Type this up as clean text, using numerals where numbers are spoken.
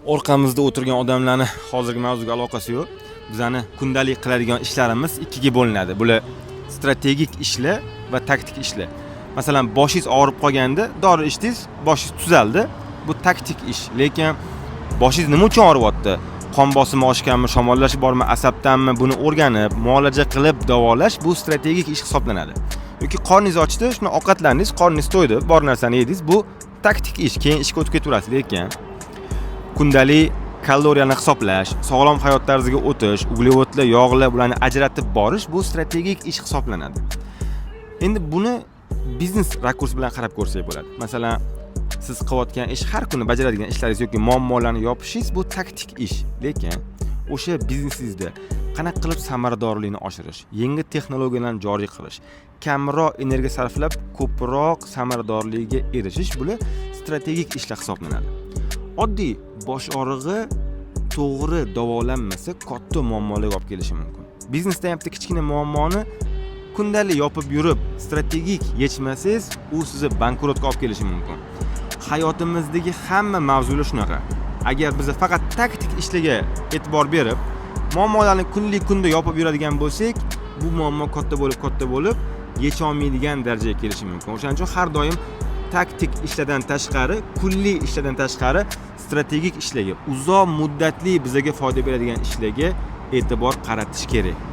orqamizda o'tirgan odamlarni hozirgi mavzuga aloqasi yo'q. Bizani kundalik qiladigan ishlarimiz ikkiga bo'linadi. Bular strategik ishlar va taktik ishlar. Masalan, boshingiz og'rib qolganda dori ichdingiz, boshingiz tuzaldi. Bu taktik ish. Lekin boshingiz nima uchun og'riyapti? Qon bosimi oshganmi, shamollash bormi, asabdanmi, buni o'rganib, muolaja qilib davolash bu strategik ish hisoblanadi. Yoki qorningiz ochdi, shuni ovqatlandingiz, qorningiz to'ydi, bor narsani yedingiz, bu taktik ish. Keyin ishga o'tib ketaverasiz. Lekin kundalik kaloriyani hisoblash, sog'lom hayot tarziga o'tish, uglevodlar, yog'lar bularni ajratib borish bu strategik ish hisoblanadi. Endi buni biznes rakurs bilan qarab ko'rsak bo'ladi. Masalan, siz qilayotgan ish, har kuni bajaradigan ishlaringiz yoki muammolarni yopishingiz bu taktik ish. Lekin o'sha biznesingizda qanaqa qilib samaradorlikni oshirish, yangi texnologiyalarni joriy qilish, kamroq energiya sarflab ko'proq samaradorlikka erishish bular strategik ishlar hisoblanadi. Oddiy bosh og'rig'i to'g'ri davolanmasa katta muammolarga olib kelishi mumkin. Biznesda ham kichkina muammoni kundalik yopib yurib, strategik yechmasangiz, u sizni bankrotga olib kelishi mumkin. Hayotimizdagi hamma mavzular shunaqa. Agar biz faqat taktik ishlarga e'tibor berib, muammolarni kunda yopib yuradigan bo'lsak, bu muammo katta bo'lib yecha olmaydigan darajaga kelishi mumkin. O'shaning uchun har doim taktik ishlardan tashqari, kunlik ishlardan tashqari strategik ishlarga, uzoq muddatli bizga foyda beradigan ishlarga e'tibor qaratish kerak.